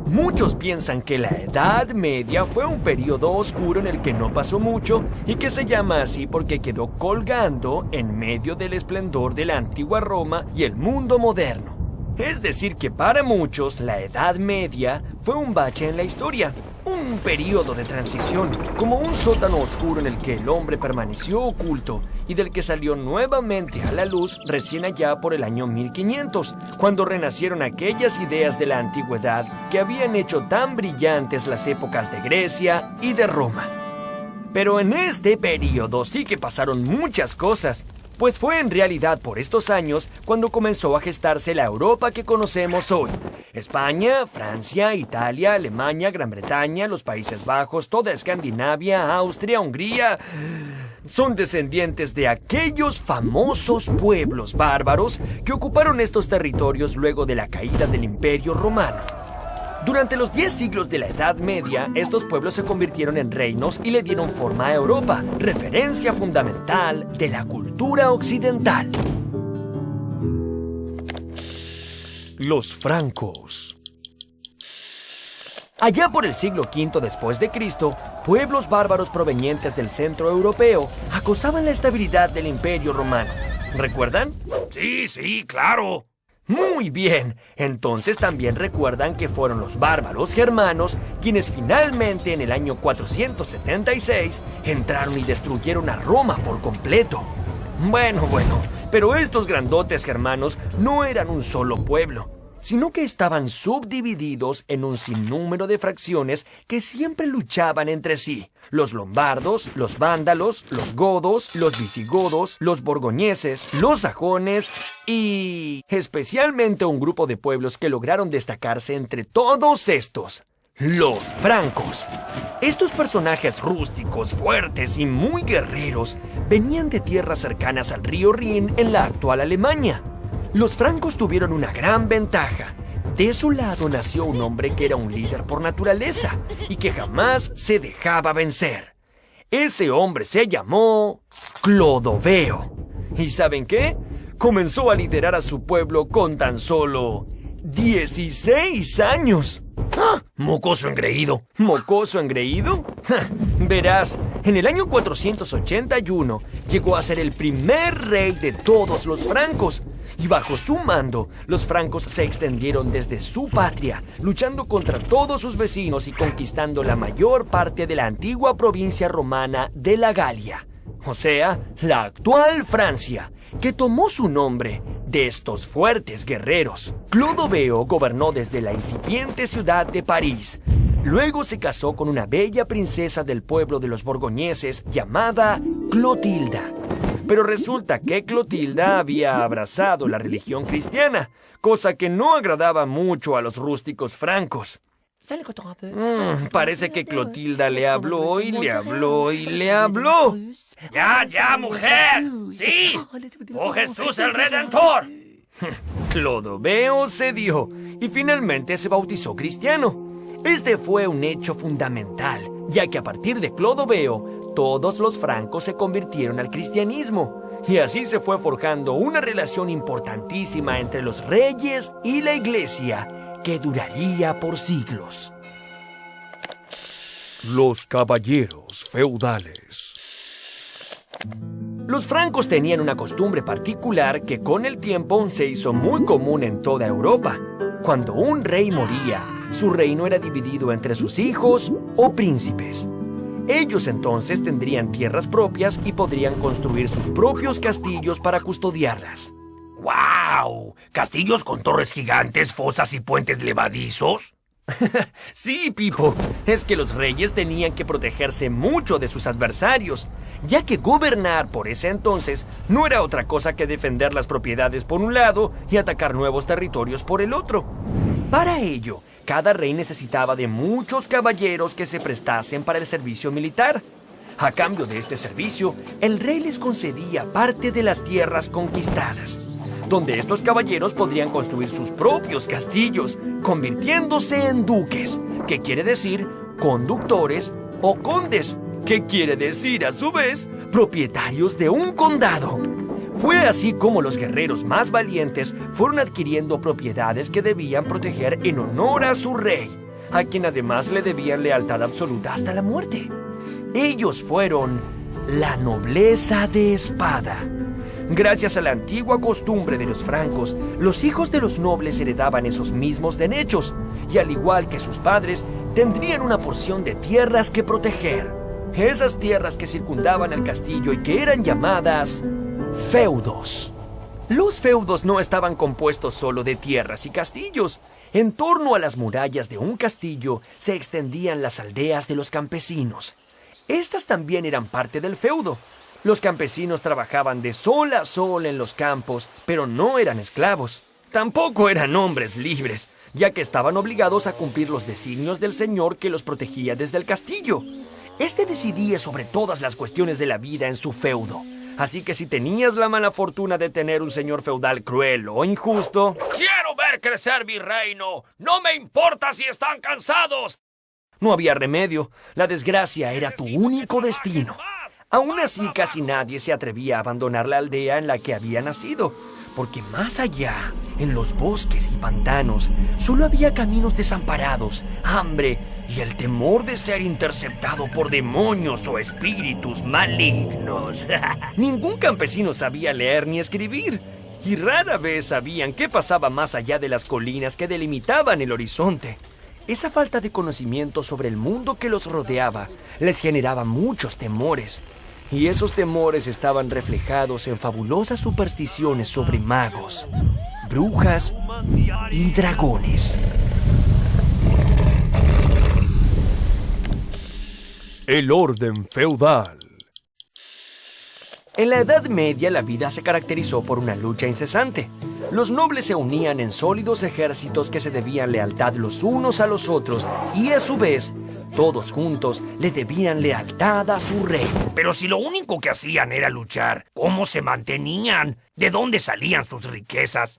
Muchos piensan que la Edad Media fue un periodo oscuro en el que no pasó mucho y que se llama así porque quedó colgando en medio del esplendor de la antigua Roma y el mundo moderno. Es decir que para muchos la Edad Media fue un bache en la historia, un periodo de transición, como un sótano oscuro en el que el hombre permaneció oculto y del que salió nuevamente a la luz recién allá por el año 1500, cuando renacieron aquellas ideas de la antigüedad que habían hecho tan brillantes las épocas de Grecia y de Roma. Pero en este periodo sí que pasaron muchas cosas, pues fue en realidad por estos años cuando comenzó a gestarse la Europa que conocemos hoy. España, Francia, Italia, Alemania, Gran Bretaña, los Países Bajos, toda Escandinavia, Austria, Hungría son descendientes de aquellos famosos pueblos bárbaros que ocuparon estos territorios luego de la caída del Imperio Romano. Durante los 10 siglos de la Edad Media, estos pueblos se convirtieron en reinos y le dieron forma a Europa, referencia fundamental de la cultura occidental. Los francos. Allá por el siglo V después de Cristo, pueblos bárbaros provenientes del centro europeo acosaban la estabilidad del Imperio Romano. ¿Recuerdan? Sí, claro. Muy bien, entonces también recuerdan que fueron los bárbaros germanos quienes finalmente en el año 476 entraron y destruyeron a Roma por completo. Bueno, pero estos grandotes germanos no eran un solo pueblo, sino que estaban subdivididos en un sinnúmero de fracciones que siempre luchaban entre sí. Los lombardos, los vándalos, los godos, los visigodos, los borgoñeses, los sajones y especialmente un grupo de pueblos que lograron destacarse entre todos estos: los francos. Estos personajes rústicos, fuertes y muy guerreros venían de tierras cercanas al río Rin en la actual Alemania. Los francos tuvieron una gran ventaja. De su lado nació un hombre que era un líder por naturaleza y que jamás se dejaba vencer. Ese hombre se llamó Clodoveo. ¿Y saben qué? Comenzó a liderar a su pueblo con tan solo 16 años. ¡Ah! Mocoso engreído. ¿Mocoso engreído? Verás, en el año 481 llegó a ser el primer rey de todos los francos. Y bajo su mando, los francos se extendieron desde su patria, luchando contra todos sus vecinos y conquistando la mayor parte de la antigua provincia romana de la Galia, o sea, la actual Francia, que tomó su nombre de estos fuertes guerreros. Clodoveo gobernó desde la incipiente ciudad de París. Luego se casó con una bella princesa del pueblo de los borgoñeses llamada Clotilda. Pero resulta que Clotilda había abrazado la religión cristiana, cosa que no agradaba mucho a los rústicos francos. Parece que Clotilda le habló y le habló y le habló. ¡Ya, mujer! ¡Sí! ¡Oh, Jesús el Redentor! Clodoveo cedió y finalmente se bautizó cristiano. Este fue un hecho fundamental, ya que a partir de Clodoveo, todos los francos se convirtieron al cristianismo. Y así se fue forjando una relación importantísima entre los reyes y la iglesia, que duraría por siglos. Los caballeros feudales. Los francos tenían una costumbre particular que con el tiempo se hizo muy común en toda Europa. Cuando un rey moría, su reino era dividido entre sus hijos o príncipes. Ellos entonces tendrían tierras propias y podrían construir sus propios castillos para custodiarlas. ¡Guau! ¿Castillos con torres gigantes, fosas y puentes levadizos? Sí, Pipo, es que los reyes tenían que protegerse mucho de sus adversarios, ya que gobernar por ese entonces no era otra cosa que defender las propiedades por un lado y atacar nuevos territorios por el otro. Para ello, cada rey necesitaba de muchos caballeros que se prestasen para el servicio militar. A cambio de este servicio, el rey les concedía parte de las tierras conquistadas, donde estos caballeros podrían construir sus propios castillos, convirtiéndose en duques, que quiere decir conductores, o condes, que quiere decir a su vez propietarios de un condado. Fue así como los guerreros más valientes fueron adquiriendo propiedades que debían proteger en honor a su rey. a quien además le debían lealtad absoluta hasta la muerte. Ellos fueron la nobleza de espada. Gracias a la antigua costumbre de los francos, los hijos de los nobles heredaban esos mismos derechos, y al igual que sus padres, tendrían una porción de tierras que proteger. Esas tierras que circundaban al castillo y que eran llamadas feudos. Los feudos no estaban compuestos solo de tierras y castillos. En torno a las murallas de un castillo se extendían las aldeas de los campesinos. Estas también eran parte del feudo. Los campesinos trabajaban de sol a sol en los campos, pero no eran esclavos. Tampoco eran hombres libres, ya que estaban obligados a cumplir los designios del señor que los protegía desde el castillo. Este decidía sobre todas las cuestiones de la vida en su feudo. Así que si tenías la mala fortuna de tener un señor feudal cruel o injusto... ¡Quiero ver crecer mi reino! ¡No me importa si están cansados! No había remedio. La desgracia era tu único destino. Aún así, casi nadie se atrevía a abandonar la aldea en la que había nacido, porque más allá, en los bosques y pantanos, solo había caminos desamparados, hambre y el temor de ser interceptado por demonios o espíritus malignos. Ningún campesino sabía leer ni escribir, y rara vez sabían qué pasaba más allá de las colinas que delimitaban el horizonte. Esa falta de conocimiento sobre el mundo que los rodeaba les generaba muchos temores, y esos temores estaban reflejados en fabulosas supersticiones sobre magos, brujas y dragones. El orden feudal. En la Edad Media la vida se caracterizó por una lucha incesante. Los nobles se unían en sólidos ejércitos que se debían lealtad los unos a los otros y a su vez, todos juntos le debían lealtad a su rey. Pero si lo único que hacían era luchar, ¿cómo se mantenían? ¿De dónde salían sus riquezas?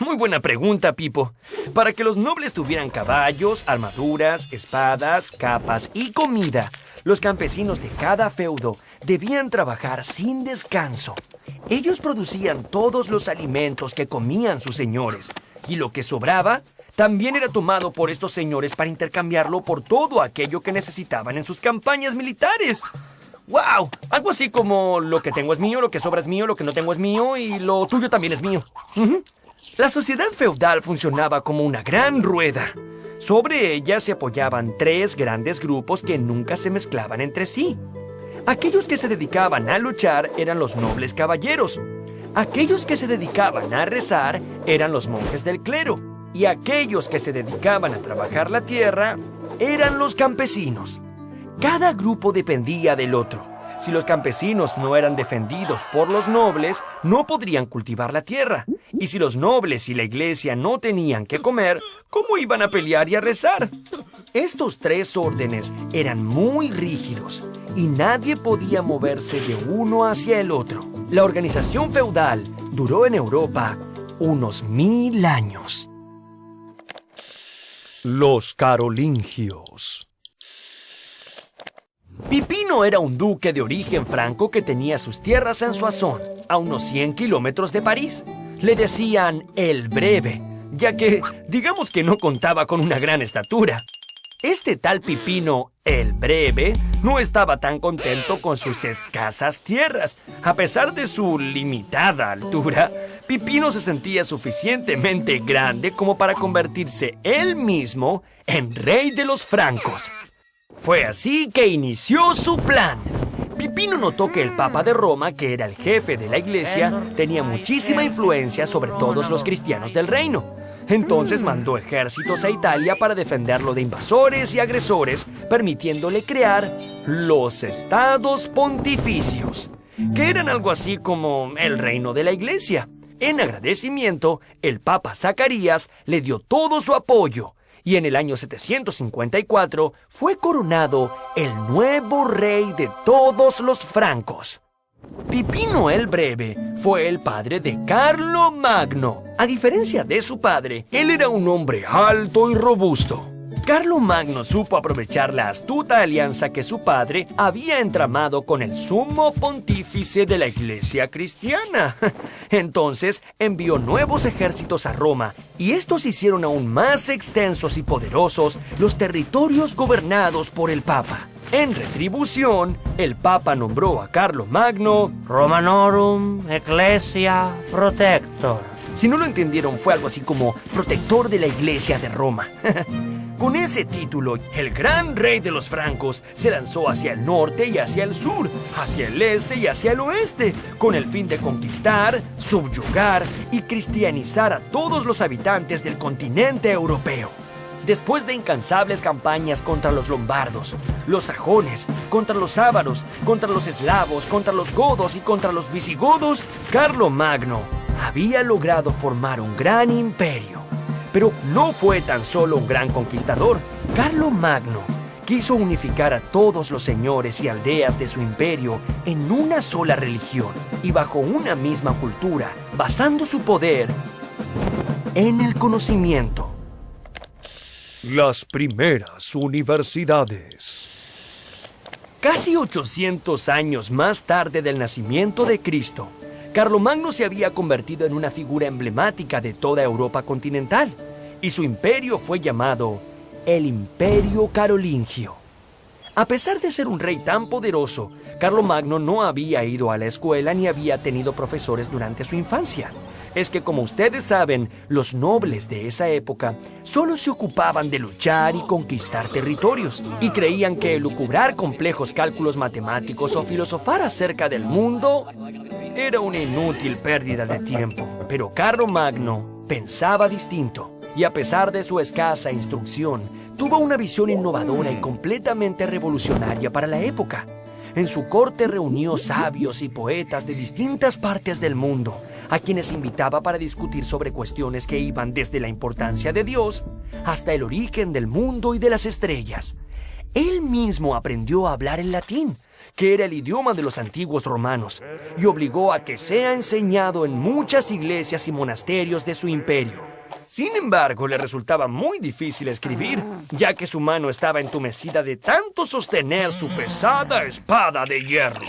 Muy buena pregunta, Pipo. Para que los nobles tuvieran caballos, armaduras, espadas, capas y comida, los campesinos de cada feudo debían trabajar sin descanso. Ellos producían todos los alimentos que comían sus señores, y lo que sobraba también era tomado por estos señores para intercambiarlo por todo aquello que necesitaban en sus campañas militares. ¡Wow! Algo así como lo que tengo es mío, lo que sobra es mío, lo que no tengo es mío y lo tuyo también es mío. La sociedad feudal funcionaba como una gran rueda. Sobre ella se apoyaban tres grandes grupos que nunca se mezclaban entre sí. Aquellos que se dedicaban a luchar eran los nobles caballeros. Aquellos que se dedicaban a rezar eran los monjes del clero. Y aquellos que se dedicaban a trabajar la tierra eran los campesinos. Cada grupo dependía del otro. Si los campesinos no eran defendidos por los nobles, no podrían cultivar la tierra. Y si los nobles y la iglesia no tenían que comer, ¿cómo iban a pelear y a rezar? Estos tres órdenes eran muy rígidos y nadie podía moverse de uno hacia el otro. La organización feudal duró en Europa unos 1000 años. Los carolingios. Pipino era un duque de origen franco que tenía sus tierras en Soissons, a unos 100 kilómetros de París. Le decían el Breve, ya que, digamos que no contaba con una gran estatura. Este tal Pipino, el Breve, no estaba tan contento con sus escasas tierras. A pesar de su limitada altura, Pipino se sentía suficientemente grande como para convertirse él mismo en rey de los francos. Fue así que inició su plan. Pipino notó que el Papa de Roma, que era el jefe de la iglesia, tenía muchísima influencia sobre todos los cristianos del reino. Entonces mandó ejércitos a Italia para defenderlo de invasores y agresores, permitiéndole crear los estados pontificios, que eran algo así como el reino de la iglesia. En agradecimiento, el Papa Zacarías le dio todo su apoyo, y en el año 754 fue coronado el nuevo rey de todos los francos. Pipino el Breve fue el padre de Carlomagno. A diferencia de su padre, él era un hombre alto y robusto. Carlomagno supo aprovechar la astuta alianza que su padre había entramado con el sumo pontífice de la Iglesia cristiana. Entonces envió nuevos ejércitos a Roma y estos hicieron aún más extensos y poderosos los territorios gobernados por el Papa. En retribución, el Papa nombró a Carlomagno Romanorum Ecclesia Protector. Si no lo entendieron, fue algo así como protector de la Iglesia de Roma. Con ese título, el gran rey de los francos se lanzó hacia el norte y hacia el sur, hacia el este y hacia el oeste, con el fin de conquistar, subyugar y cristianizar a todos los habitantes del continente europeo. Después de incansables campañas contra los lombardos, los sajones, contra los ávaros, contra los eslavos, contra los godos y contra los visigodos, Carlomagno había logrado formar un gran imperio. Pero no fue tan solo un gran conquistador. Carlomagno quiso unificar a todos los señores y aldeas de su imperio en una sola religión y bajo una misma cultura, basando su poder en el conocimiento. Las primeras universidades. Casi 800 años más tarde del nacimiento de Cristo, Carlomagno se había convertido en una figura emblemática de toda Europa continental, y su imperio fue llamado el Imperio Carolingio. A pesar de ser un rey tan poderoso, Carlomagno no había ido a la escuela ni había tenido profesores durante su infancia. Es que, como ustedes saben, los nobles de esa época solo se ocupaban de luchar y conquistar territorios, y creían que elucubrar complejos cálculos matemáticos o filosofar acerca del mundo era una inútil pérdida de tiempo. Pero Carlomagno pensaba distinto, y a pesar de su escasa instrucción, tuvo una visión innovadora y completamente revolucionaria para la época. En su corte reunió sabios y poetas de distintas partes del mundo, a quienes invitaba para discutir sobre cuestiones que iban desde la importancia de Dios hasta el origen del mundo y de las estrellas. Él mismo aprendió a hablar el latín, que era el idioma de los antiguos romanos, y obligó a que sea enseñado en muchas iglesias y monasterios de su imperio. Sin embargo, le resultaba muy difícil escribir, ya que su mano estaba entumecida de tanto sostener su pesada espada de hierro.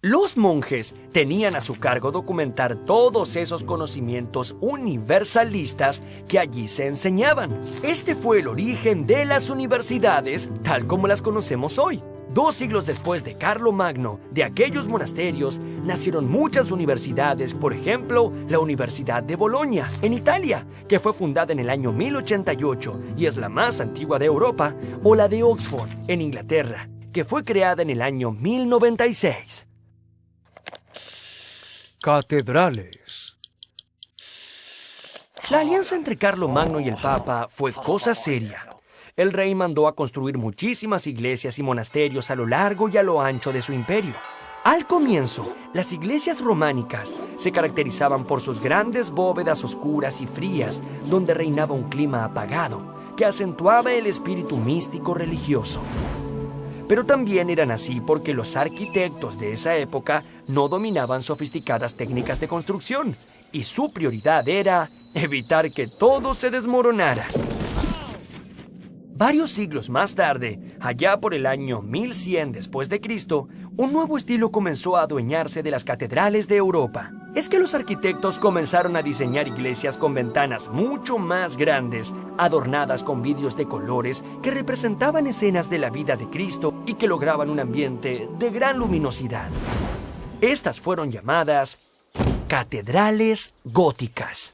Los monjes tenían a su cargo documentar todos esos conocimientos universalistas que allí se enseñaban. Este fue el origen de las universidades, tal como las conocemos hoy. 2 siglos después de Carlomagno, de aquellos monasterios, nacieron muchas universidades, por ejemplo, la Universidad de Bolonia, en Italia, que fue fundada en el año 1088 y es la más antigua de Europa, o la de Oxford, en Inglaterra, que fue creada en el año 1096. Catedrales. La alianza entre Carlomagno y el Papa fue cosa seria. El rey mandó a construir muchísimas iglesias y monasterios a lo largo y a lo ancho de su imperio. Al comienzo, las iglesias románicas se caracterizaban por sus grandes bóvedas oscuras y frías, donde reinaba un clima apagado, que acentuaba el espíritu místico religioso. Pero también eran así porque los arquitectos de esa época no dominaban sofisticadas técnicas de construcción, y su prioridad era evitar que todo se desmoronara. Varios siglos más tarde, allá por el año 1100 después de Cristo, un nuevo estilo comenzó a adueñarse de las catedrales de Europa. Es que los arquitectos comenzaron a diseñar iglesias con ventanas mucho más grandes, adornadas con vidrios de colores que representaban escenas de la vida de Cristo y que lograban un ambiente de gran luminosidad. Estas fueron llamadas catedrales góticas.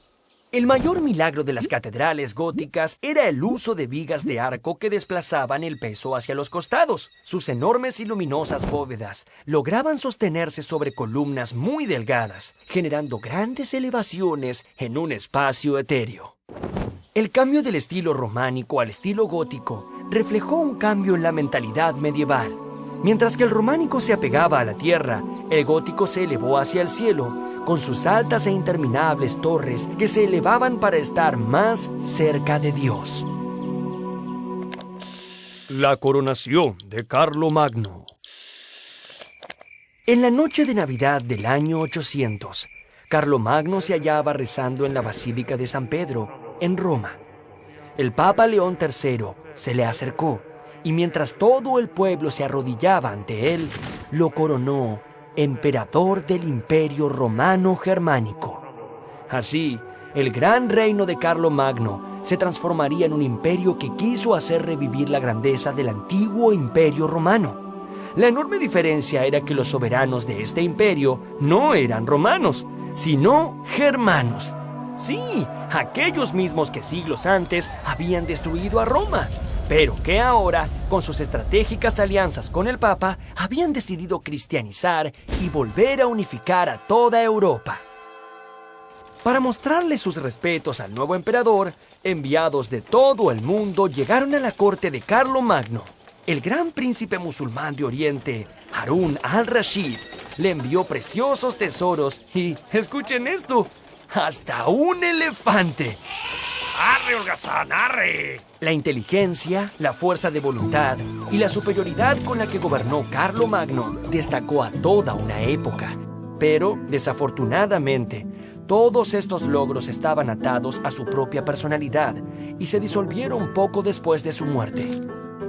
El mayor milagro de las catedrales góticas era el uso de vigas de arco que desplazaban el peso hacia los costados. Sus enormes y luminosas bóvedas lograban sostenerse sobre columnas muy delgadas, generando grandes elevaciones en un espacio etéreo. El cambio del estilo románico al estilo gótico reflejó un cambio en la mentalidad medieval. Mientras que el románico se apegaba a la tierra, el gótico se elevó hacia el cielo, con sus altas e interminables torres que se elevaban para estar más cerca de Dios. La coronación de Carlomagno. En la noche de Navidad del año 800, Carlomagno se hallaba rezando en la Basílica de San Pedro, en Roma. el Papa León III se le acercó y mientras todo el pueblo se arrodillaba ante él, lo coronó emperador del Imperio Romano Germánico. Así, el gran reino de Carlomagno se transformaría en un imperio que quiso hacer revivir la grandeza del antiguo Imperio Romano. La enorme diferencia era que los soberanos de este imperio no eran romanos, sino germanos. Sí, aquellos mismos que siglos antes habían destruido a Roma, pero que ahora, con sus estratégicas alianzas con el Papa, habían decidido cristianizar y volver a unificar a toda Europa. Para mostrarle sus respetos al nuevo emperador, enviados de todo el mundo llegaron a la corte de Carlomagno. El gran príncipe musulmán de Oriente, Harún al-Rashid, le envió preciosos tesoros y, escuchen esto, hasta un elefante. ¡Arre, holgazán, arre! La inteligencia, la fuerza de voluntad y la superioridad con la que gobernó Carlomagno destacó a toda una época. Pero, desafortunadamente, todos estos logros estaban atados a su propia personalidad y se disolvieron poco después de su muerte.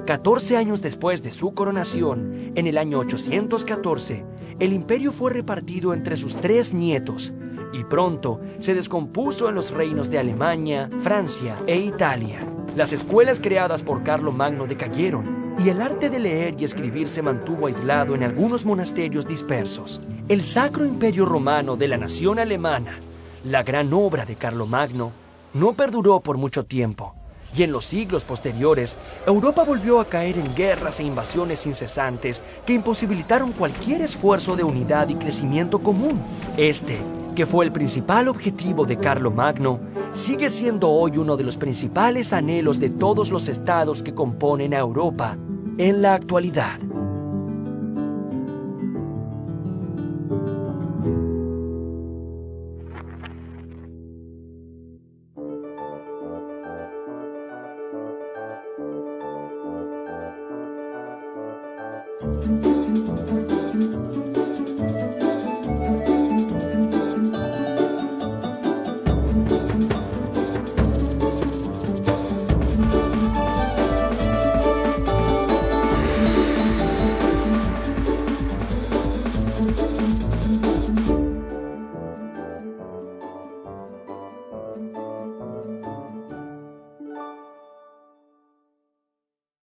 14 años después de su coronación, en el año 814, el imperio fue repartido entre sus 3 nietos y pronto se descompuso en los reinos de Alemania, Francia e Italia. Las escuelas creadas por Carlomagno decayeron y el arte de leer y escribir se mantuvo aislado en algunos monasterios dispersos. El Sacro Imperio Romano de la nación alemana, la gran obra de Carlomagno, no perduró por mucho tiempo. Y en los siglos posteriores, Europa volvió a caer en guerras e invasiones incesantes que imposibilitaron cualquier esfuerzo de unidad y crecimiento común. Este, que fue el principal objetivo de Carlomagno, sigue siendo hoy uno de los principales anhelos de todos los estados que componen a Europa en la actualidad.